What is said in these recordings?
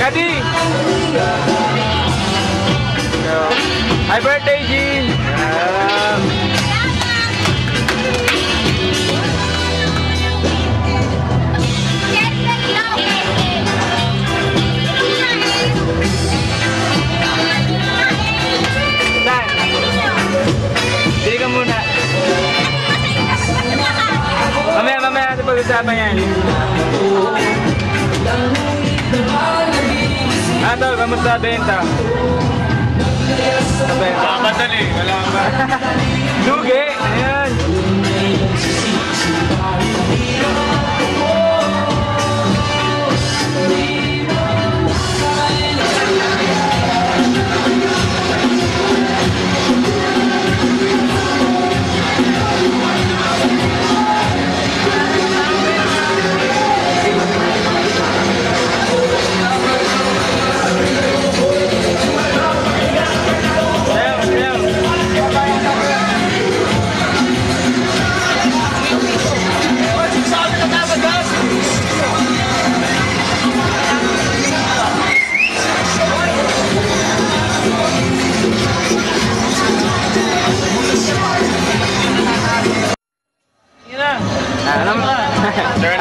Kati! Happy birthday, Jean! Bili ka muna. Mamaya natin pag-usapan yan. Tol, kamusta benta? Benta? Madali, wala ba? Lugi! Ayan!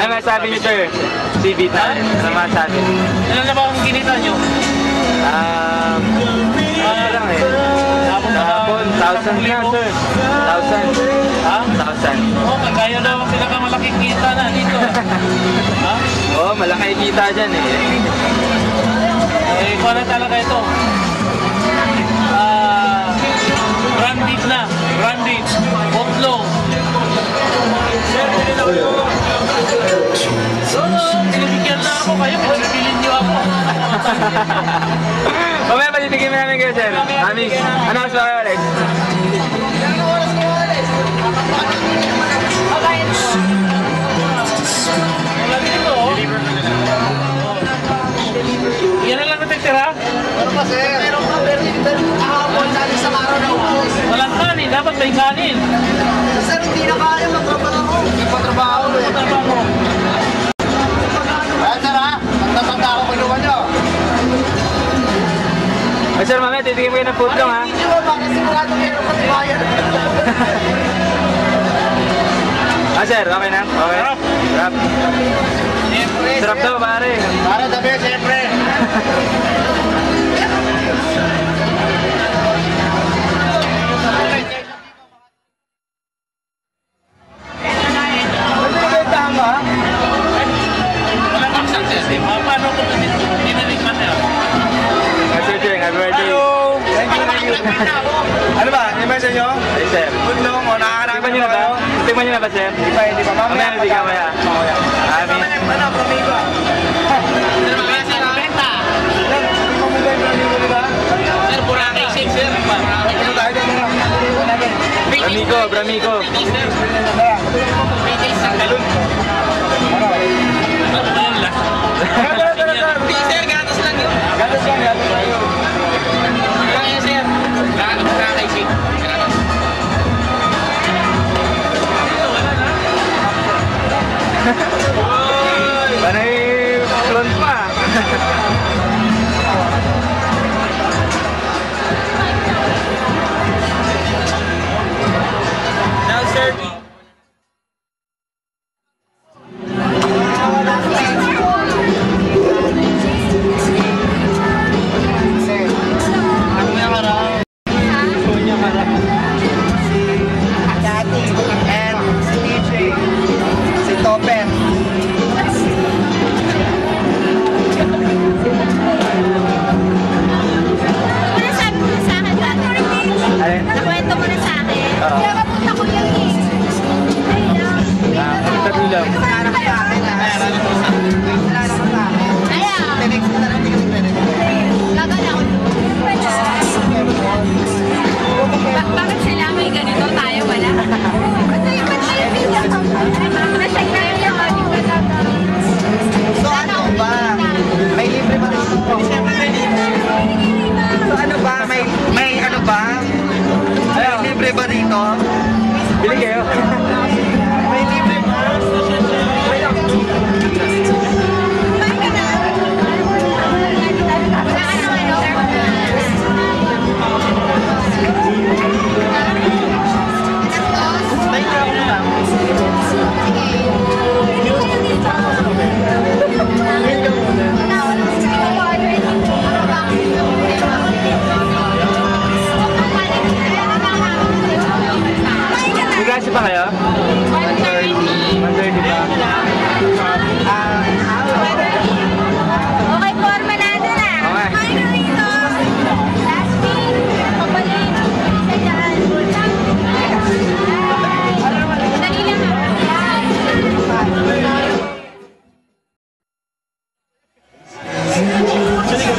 Ano masabi niyo, sir? Si Vitan, ano masabi? Ano na ba ang kinita niyo? Ano lang eh. Tapon, 1,000 na, sir. 1,000. Ha? 1,000. Oo, kaya daw ang pinakamalaking kita na dito. Ha? Oo, malaki kita dyan eh. Eh, kung ano talaga ito? Branded na. Branded. Botlo. Pinibigyan na ako kayo. Pinabilin niyo ako. Mamaya patitigin mo namin kayo, sir. Ami, ano mas ba kayo, Alex? Yan na lang natitira? Ano ba, sir? Meron ka, pero kahapon natin sa araw na ubos. Walang kanin. Dapat may kanin. Sir, hindi na kaya magtrabaho. Hindi pa trabaho eh. Trabaho. Ayan, sir, ha? Magtatanda ako kinuha nyo. Ay, sir, mamaya titigin mo kayo ng food lang, ha? Hindi nyo, baka sigurado meron ka bayan. Sir, okay na? Okay. Sarap. Sarap daw, pare. Para dabi, siyempre. Nagpapagentahan ba? Walang aksak system. Paano kung dinaligman niya? Sir Jeng, happy birthday. Hello! Thank you. Ano ba? Yung message nyo? Ay, sir. Good long, o nakakarami Tikman nyo na ba? Tikman nyo na ba, sir? Hindi pa. Mamaya na bigyan mo yan. Ami. Ano, promigo? Sir, mamaya sa benta. Sir, Boracay 6, sir. Ano tayo dyan mga? Bramico. Sir, British sa galon. Ano ba yun last? Hindi, sir. Gatas lang yun. Gatas lang. Kaya, sir. Boracay 6. Panay clone pa. Now, sir. Nakwento mo na sa akin. Kaya mapunta ko yung Tabi lang. Bakit sila may ganito tayo wala? So ano ba? May libre ba dito? So ano ba? May ano ba? May libre ba dito? Bili kayo. May libre ba?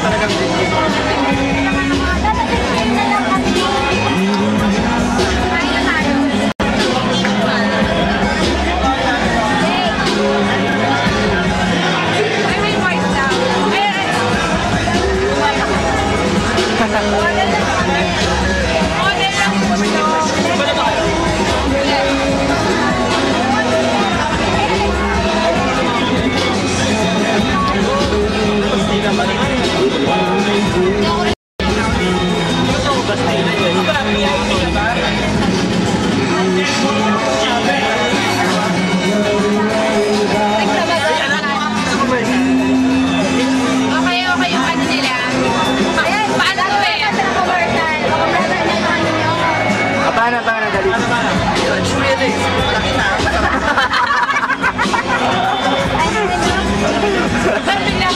talagang legit. Paano dali?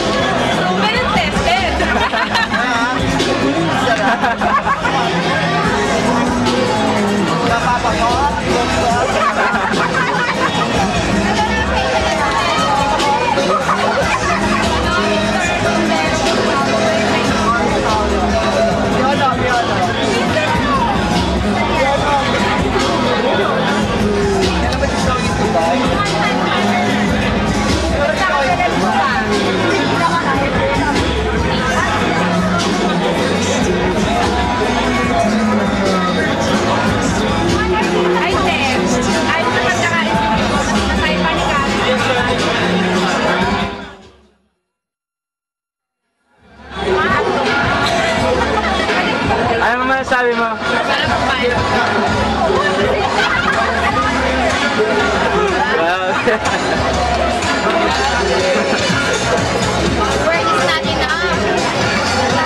Ano masasabi mo? Wow. Work is not enough.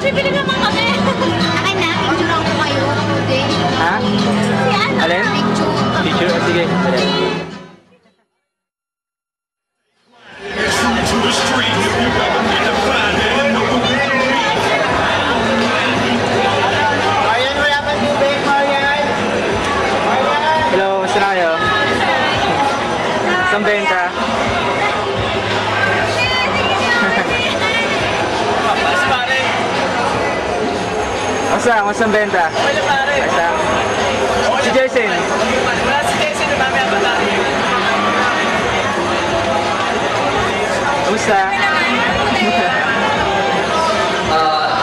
Bibili naman kami. Akin na, picture lang ko kayo. Ha? Yan, Alin? picture. Picture? Oh, sige. Hello, gusto na kayo? Isang benta. Asa? Masang benta? Asa? Si Jason. Kamusta?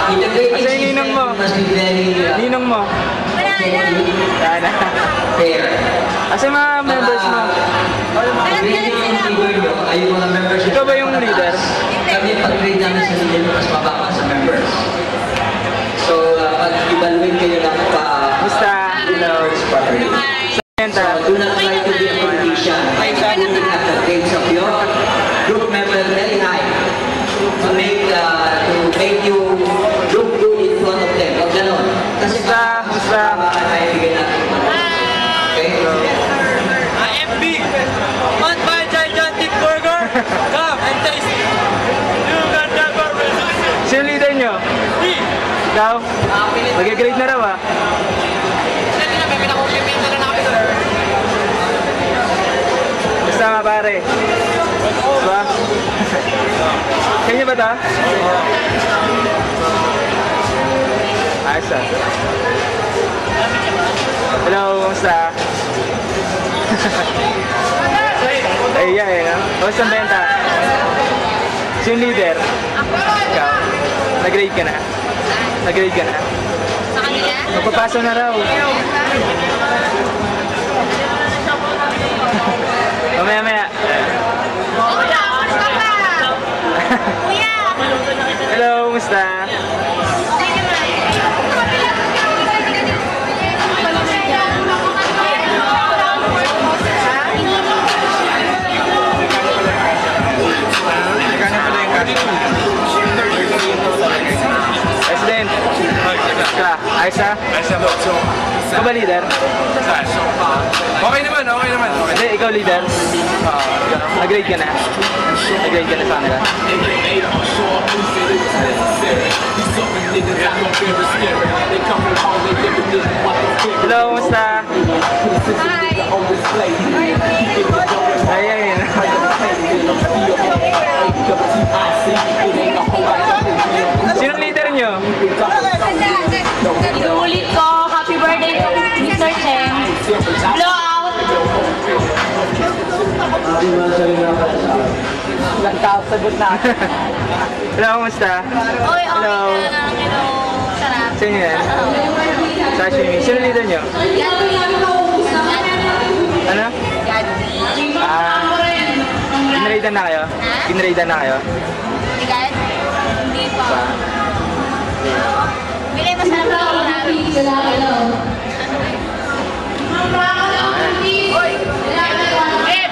In the great Asa yung ninong mo? must be very Ninong mo? Wala na. fair. Asa yung mga members mo? Grading yung leader nyo ay yung mga members nyo. Ikaw ba yung leader? Kami pag-grade namin sa leader nyo mas mababa sa members. So, pag-evaluate kayo ng Kamusta? members properly. Sa benta? So, do not try to be a competition by looking at the grades of your group member very high to make you look good in front of them. Huwag ganon. Kasi Kamusta? naibigay natin. Okay? I am big. Want buy gigantic burger? Come and taste it. You can never resist it. Sino yung leader nyo? Me. Ikaw? Mag-grade na raw ah. Basta nga pare. Diba? Kanya ba ito? Ayos ah. Hello, kamusta? Ay, yeah, eh, no? Kamusta ang benta? Sino yung leader? Ikaw? Nag-grade ka na? Nag-grade ka na? Sa kanila? Magpapasok na raw. Mamaya-maya. Kuya! Hello, kumusta? President. Ayos ah? Ayos na po. So, sa Ikaw ba leader? Okay naman, okay naman. Hindi, ikaw leader. Nag-grade ka na? Nag-grade ka na sa kanila? Hello, kumusta? Hi! Ayan. Sinong leader nyo? Inuulit ko, happy birthday to Mr. Cheng. Blowout! Hello, kumusta? Oy, okay Hello. lang. Hello. Sarap. Sino yan? Sashimi. Sino leader nyo? Ano? Ginraidan na kayo? Ginraidan na kayo? Bigat? Hindi pa. Bili, masarap lang ako namin. Oy! Ed!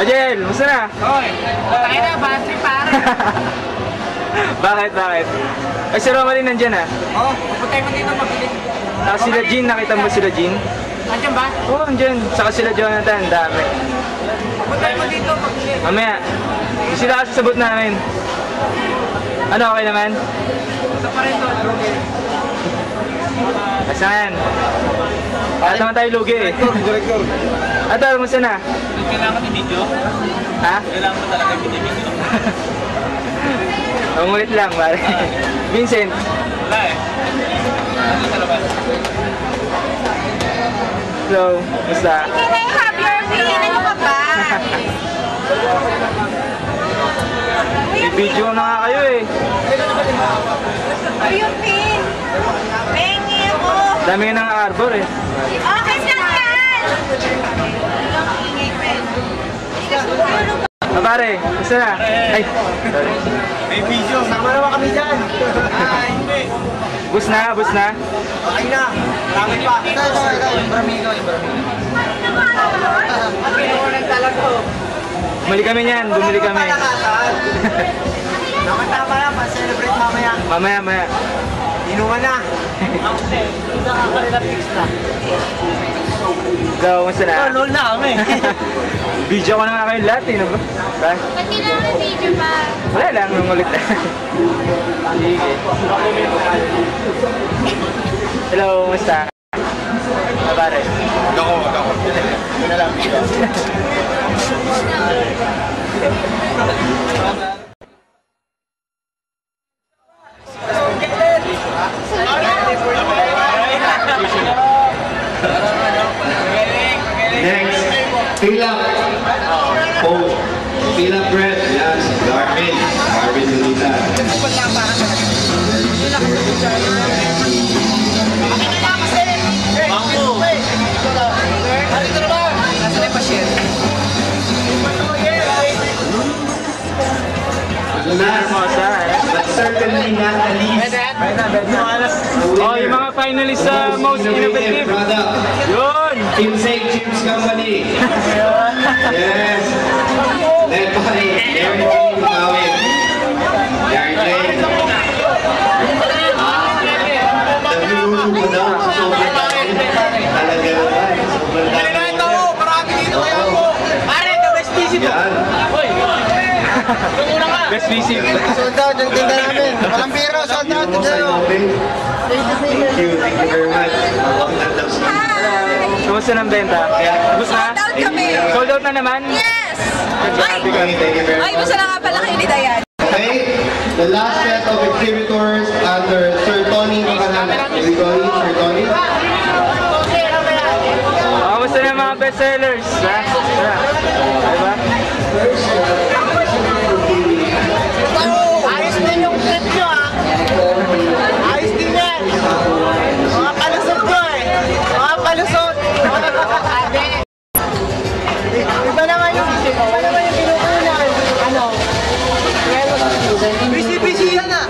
Ajel, musta na? Hoy, tayo na, bad trip pare. Bakit? Ay, si Romaline nandyan ah. Oh, pupunta mo dito magbili. Saka sila Jean, nakita mo sila Jean? Andiyan ba? Oo, andyan. Saka sila Jonathan, dami. Pupunta mo dito magbili. Mamaya, sila kasi sabot namin. Ano, okay naman? Ito pa rin to, Roger. Basta yan. Lahat naman tayo lugi eh. Director. Atal, musta na? Kailangan ni video? Ha? Kailangan mo talaga video. Umulit lang, pare. Vincent. Wala eh. Ano sa labas? Hello, musta? Can I have your opinion? Ano ka ba? I-video na nga kayo eh. Yung pin. Pengi ako. Dami nga ng arbor eh. Okay lang yan. Pare, musta na? Ay, sorry. May video. Sama naman kami dyan. Hindi. Bus na. Okay na. Marami pa. Ito. Bramigo. Bumili kami niyan, bumili kami. Tama yan, pa-celebrate mamaya. Mamaya. Inuman na. So, musta na? Lol na kami. Video ko na nga kayo lahat eh, no? Ba? Ba't kailangan video pa? Wala lang, nungulit na. Sige. Hello, musta? Pare. Ako. Yun na lang video. Next, fill up. Oh, fill up bread. Yan, si Darwin. Darwin Lulita. Last, but certainly not the least. Oh, yung mga finalists sa most innovative. Product. Yun! Keepsake Chips Company. Yes. Led by Darren J. Mawin. Darren J. Nagluluto ko daw sa sobrang dami. Talaga naman. Sobrang dami. Marami dito kaya ako. Pare, the best visit. Yan. Best visit. Sold out yung tinda namin. Walang biro, sold out. Thank you very much. Kumusta ng benta? Gusto na? Sold out kami. Sold out na naman? Yes! Thank you very Ay, much. gusto na nga pala kayo ni Dayan. Okay, the last set of exhibitors under Sir Tony Macanan. Here we go, Sir Tony. Kumusta na mga bestsellers? Ha? Diba? Ayos din yung trip nyo ah. Ayos din yan. Mga palusot nyo eh. Mga palusot. Iba naman yung pinukunan. Ano? Busy yan ah.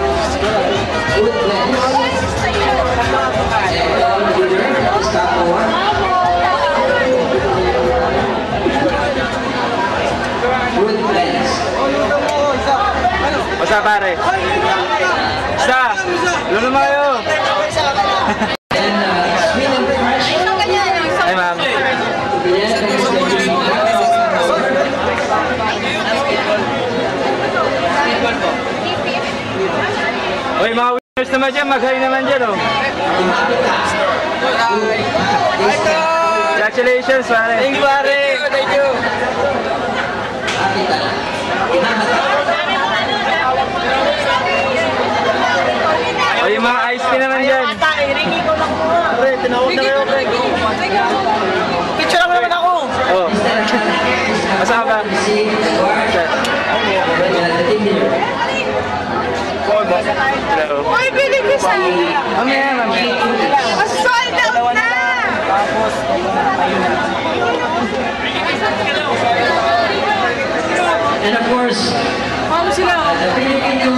Wood blend. Viewers naman dyan, mag-hi naman dyan, oh. Congratulations, pare. Thank you, pare. Thank you. O, yung mga ice cream naman dyan. Ata, iringi ko lang po. Pre, tinawag na kayo, pre. Picture lang naman ako. Oh. Masama ba? Hello. Uy, bili ko sa... Mamaya, mamaya. Mas sold out na! And of course, the Filipino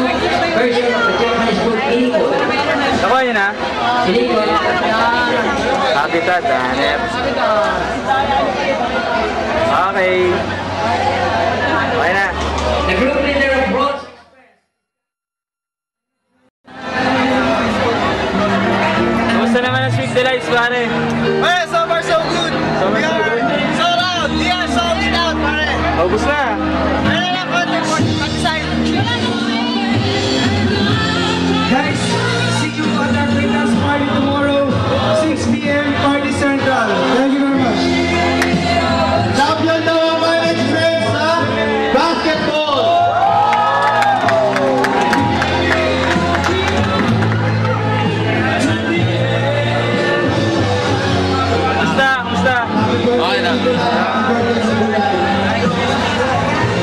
version of the Japanese food, Inikot. Nakuha nyo na? Inikot. Habitat, hanep. Okay. Okay na. The group leader of Bronx. Kumusta naman ang Sweet Delights, pare? Hey, so far so good. So far, so good. Sold out. We are sold out, pare. Ubus na. Ano na po, pag-side. Guys, see you at our dance party tomorrow, 6 p.m. Party Central. Thank you very much. Champion daw ang management sa basketball! Kumusta? Kumusta? Okay na.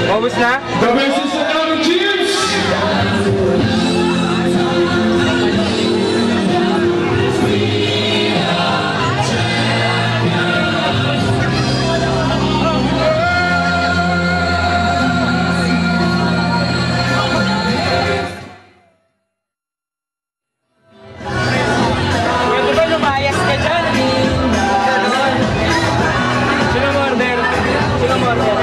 Ubus na? The best is the Dami Chiefs! Pwede ba lumayas ka dyan? Sino mo order? Sino mo order?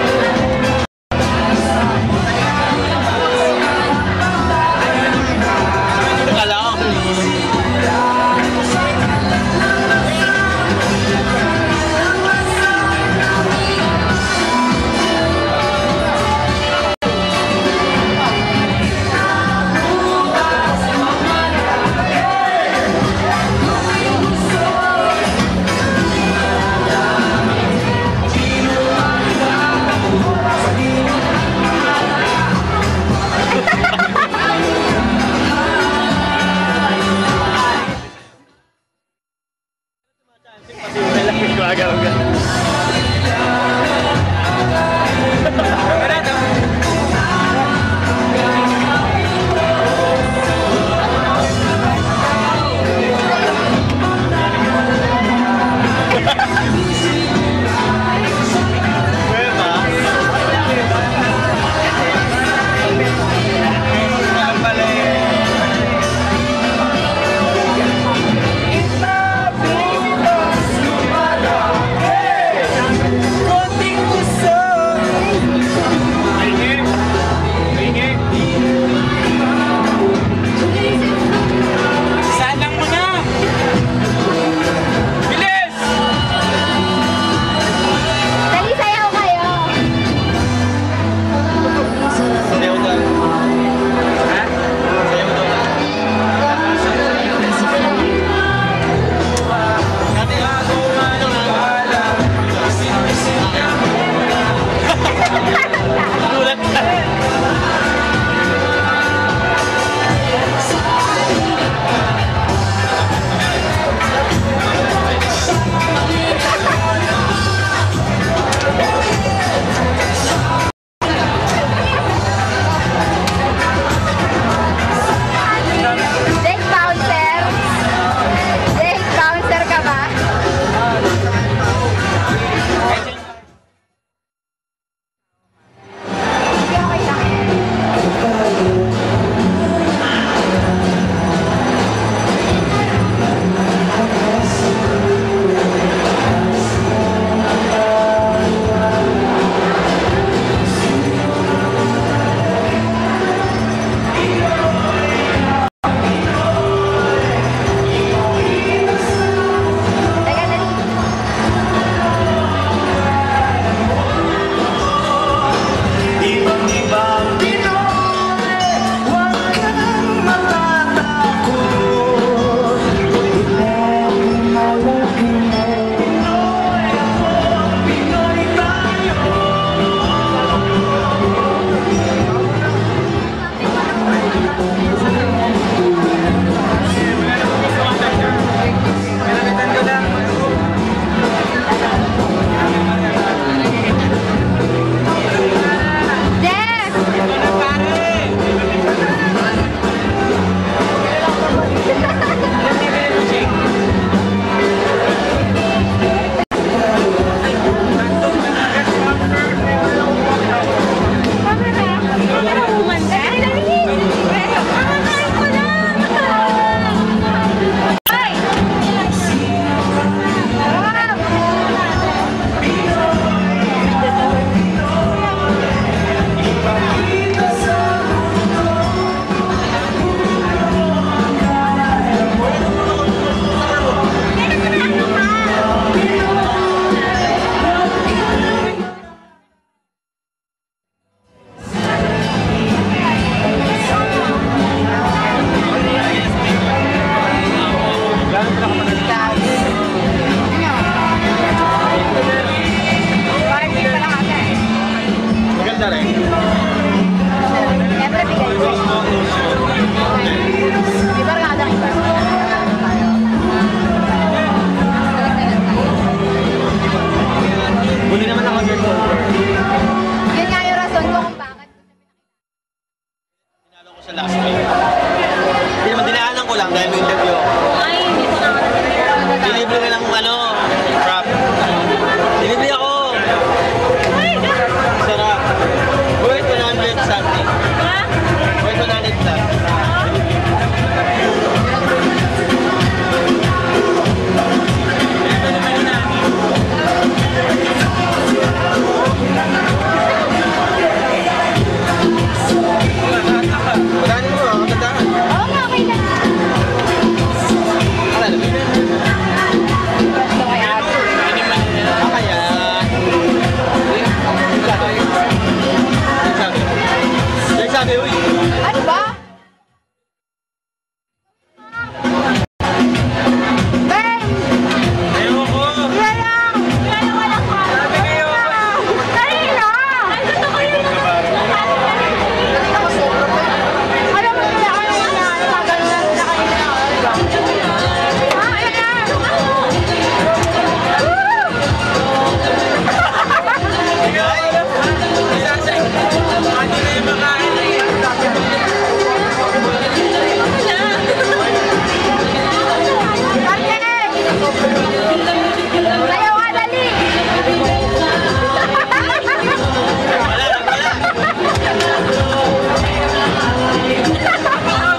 Ayaw nga, dali!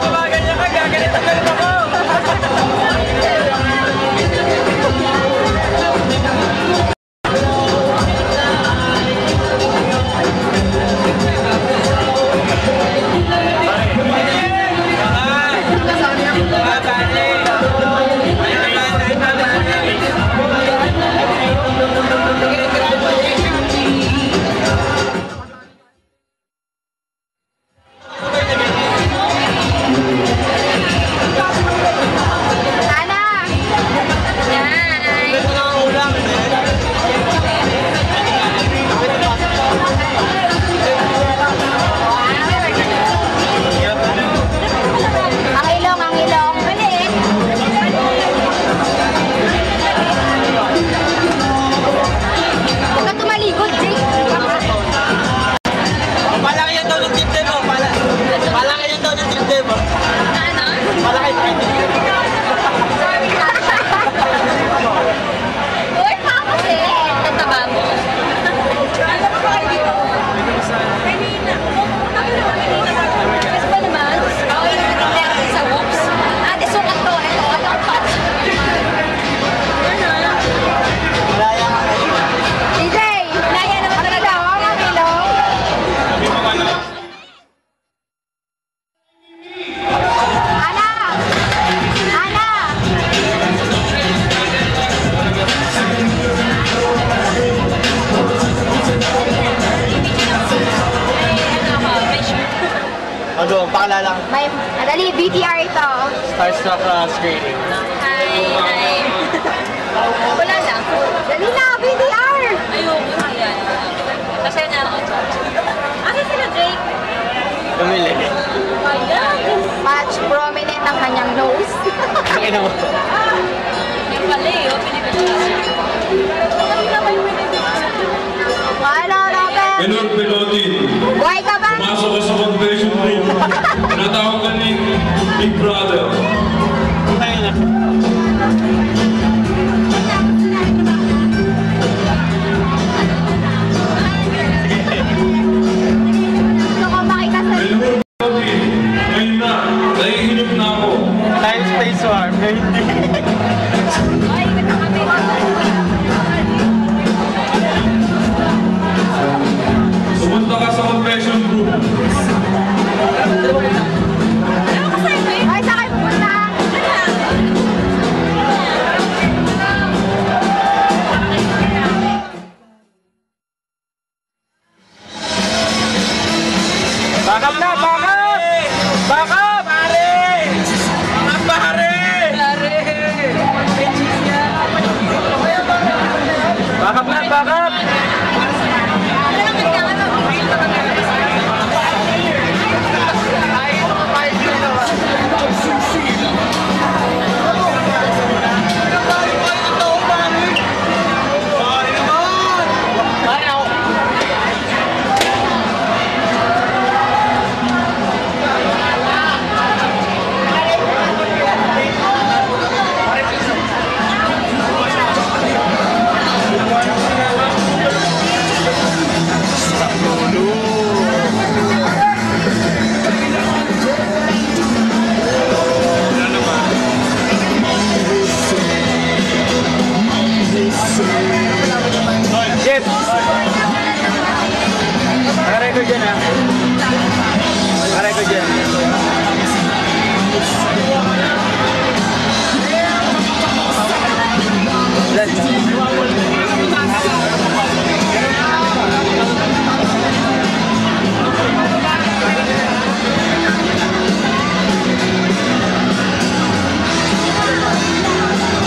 Gumaganyan ka, gaganito ka rin ako. Ana! Yan! Ang ilong, ang ilong. Maliit. Huwag ka tumalikod, Jake. Palaki yan daw ng dibdib mo. Palaki yan daw ng dibdib mo. Ano? Malaki yung dibdib. Uy, pa kasi. Tataba mo. Ano ba kayo dito? Kanina. Kasi ba naman? Okay, meron sa whoops. Ate, sukat to. Ito, ito ang patch. DJ, naya naman talaga. Ang ilong. Ana! Ana! Ano, pakilala. May, dali, BTR ito. Starstruck screening. Hi! Wala lang. Dali na, BTR! Ayoko na yan. Kasi na ako. Asa sila, Drake? Bumili. Ayan. Much prominent ang kanyang nose. Pakina mo. Yung pala eh, oh, pinipilisan. Ano, Robert? Menor Pelotti, Buhay ka ba? pumasok ka sa convention room. Tinatawag ka ni Big Brother. Gusto ko makita sa... Menor Pelotti, ngayon na, nahihinip na ako. Time Space War. Ay, nakakami. Sumunta ka sa convention room. Ay, saan kayo pupunta? Bakap na, bakap! Bakap! Pare! Mga pare! Bakap na, bakap! Jeff! Nakarecord dyan ha. Nakarecord dyan.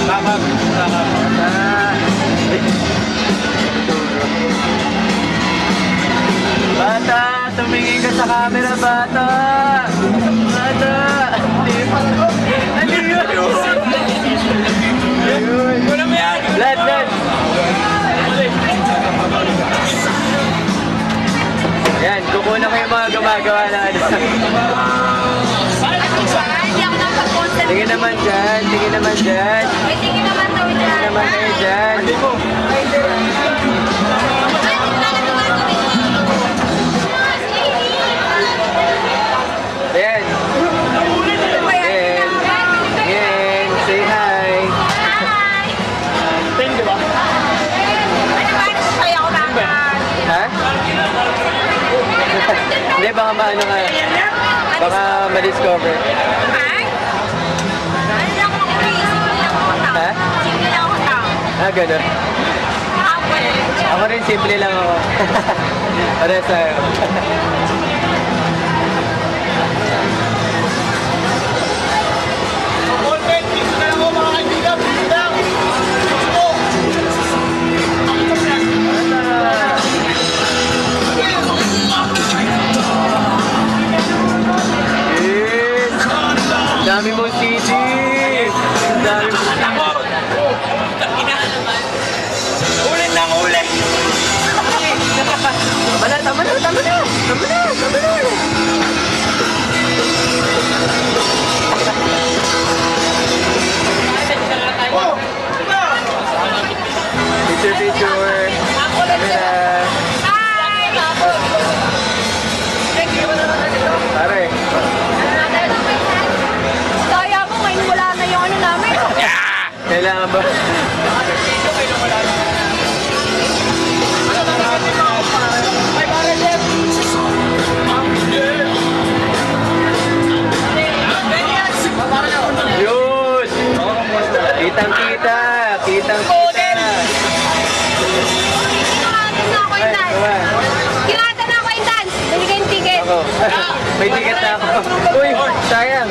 Bakap. Bata, tumingin ka sa camera, bata! Bata! Ano yun? Wala mo yan! Lad! Yan, kukunan ko yung mga gumagawa na ano. Hindi ako nakapag-concentrate. Tingin naman dyan, tingin naman dyan. May tingin naman daw Hindi, baka maano ka. Baka ma-discover. Ay? Ano lang ako uwi? Simple lang ako tao. Ha? Simple lang ako tao. Ah, gano'n. Ako rin, simple lang ako. Parehas tayo. Yes! Ang dami mong CD! Ang dami mong CD! Ulit ng ulit! Tama na! Picture! Camera! Pare! Kaya mo, ngayon wala na yung ano namin. Kailangan ba? Yun! Kitang-kita! Kinata na ako yung dance. Binigay yung ticket. Ako. May ticket na ako. Uy! Sayang!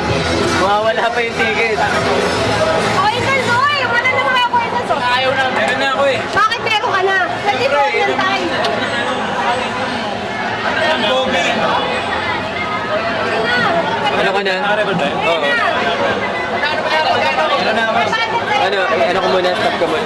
Mawawala pa yung ticket. Coiners, oy! Wala na mga coiners, oh. Ayaw na, meron na ako eh. Bakit meron ka na? Pwede mo yan tayo. Ang gobi. Ano ka na? Oo. Ano ko muna? Stop ka muna.